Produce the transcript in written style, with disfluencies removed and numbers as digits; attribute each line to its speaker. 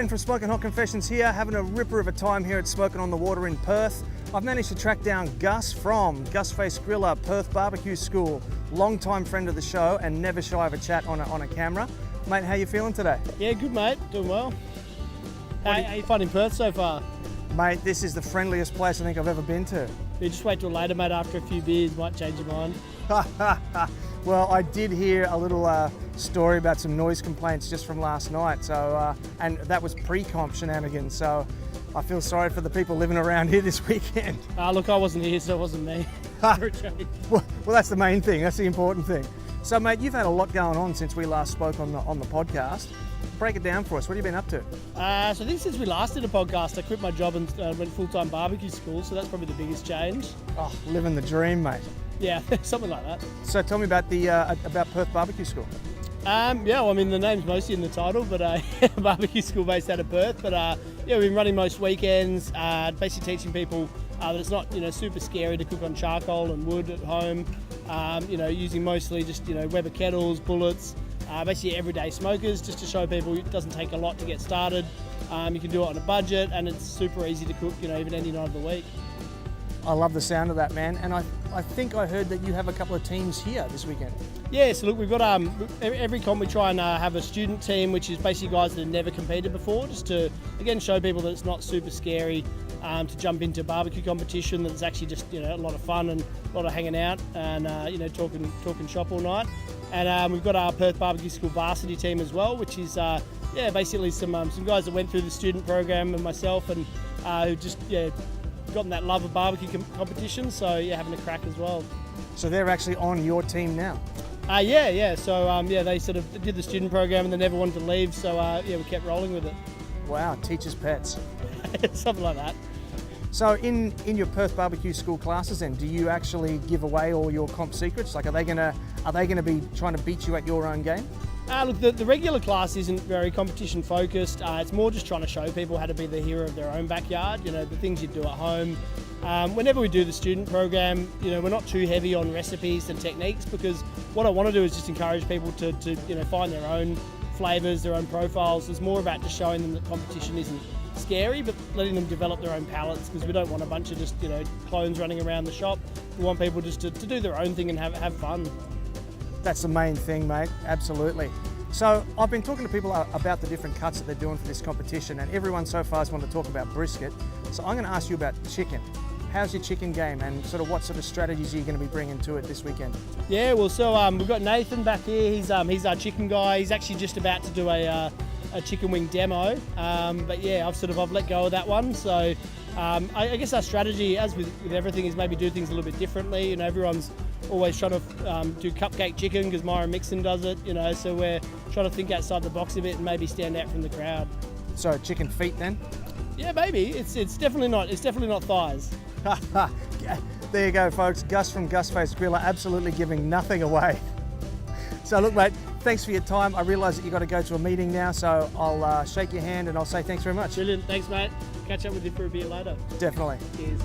Speaker 1: Ben from Smokin Hot Confessions here, having a ripper of a time here at Smokin on the Water in Perth. I've managed to track down Gus from Gusface Grillah, Perth BBQ School, long-time friend of the show and never shy of a chat on a camera. Mate, how you feeling today?
Speaker 2: Yeah, good mate, doing well. How you finding Perth so far?
Speaker 1: Mate, this is the friendliest place I think I've ever been to.
Speaker 2: You just wait till later, mate, after a few beers, might change your mind.
Speaker 1: Well, I did hear a little story about some noise complaints just from last night, so and that was pre-comp shenanigans, so I feel sorry for the people living around here this weekend.
Speaker 2: Look, I wasn't here, so it wasn't me.
Speaker 1: Well, that's the main thing, that's the important thing. So mate, you've had a lot going on since we last spoke on the podcast. Break it down for us, what have you been up to?
Speaker 2: So I think since we last did a podcast, I quit my job and went full-time barbecue school, so that's probably the biggest change.
Speaker 1: Oh, living the dream, mate.
Speaker 2: Yeah, something like that.
Speaker 1: So tell me about about Perth BBQ School.
Speaker 2: Yeah, well, I mean, the name's mostly in the title, but barbecue school based out of Perth. But yeah, we've been running most weekends, basically teaching people that it's not, super scary to cook on charcoal and wood at home. Using mostly just, Weber kettles, bullets, basically everyday smokers, just to show people it doesn't take a lot to get started. You can do it on a budget, and it's super easy to cook, even any night of the week.
Speaker 1: I love the sound of that, man. And I think I heard that you have a couple of teams here this weekend.
Speaker 2: Yeah, so look, we've got every comp we try and have a student team, which is basically guys that have never competed before, just to, again, show people that it's not super scary to jump into barbecue competition, that it's actually just, a lot of fun and a lot of hanging out and, talking shop all night. And we've got our Perth BBQ School varsity team as well, which is, basically some guys that went through the student program and myself and who just, gotten that love of barbecue competition, so yeah, having a crack as well.
Speaker 1: So they're actually on your team now?
Speaker 2: Yeah. So they sort of did the student program and they never wanted to leave, so we kept rolling with it.
Speaker 1: Wow, teachers' pets.
Speaker 2: Something like that.
Speaker 1: So in your Perth BBQ School classes then, do you actually give away all your comp secrets? Like, are they gonna be trying to beat you at your own game?
Speaker 2: Look, the regular class isn't very competition focused. It's more just trying to show people how to be the hero of their own backyard, the things you do at home. Whenever we do the student program, we're not too heavy on recipes and techniques, because what I want to do is just encourage people to find their own flavours, their own profiles. It's more about just showing them that competition isn't scary, but letting them develop their own palates, because we don't want a bunch of just, clones running around the shop. We want people just to do their own thing and have fun.
Speaker 1: That's the main thing, mate, absolutely. So I've been talking to people about the different cuts that they're doing for this competition, and everyone so far has wanted to talk about brisket. So I'm going to ask you about chicken. How's your chicken game, and what sort of strategies are you going to be bringing to it this weekend? Yeah,
Speaker 2: well, so we've got Nathan back here. He's our chicken guy. He's actually just about to do a chicken wing demo, but yeah, I've let go of that one. So I guess our strategy, as with everything, is maybe do things a little bit differently. Everyone's always trying to do cupcake chicken because Myron Mixon does it, so we're trying to think outside the box a bit and maybe stand out from the crowd.
Speaker 1: So chicken feet then?
Speaker 2: Yeah, maybe. It's definitely not thighs.
Speaker 1: There you go, folks. Gus from Gusface Grillah, absolutely giving nothing away. So look, mate, thanks for your time. I realise that you've got to go to a meeting now, so I'll shake your hand and I'll say thanks very much.
Speaker 2: Brilliant. Thanks, mate. Catch up with you for a beer later.
Speaker 1: Definitely.
Speaker 2: Cheers.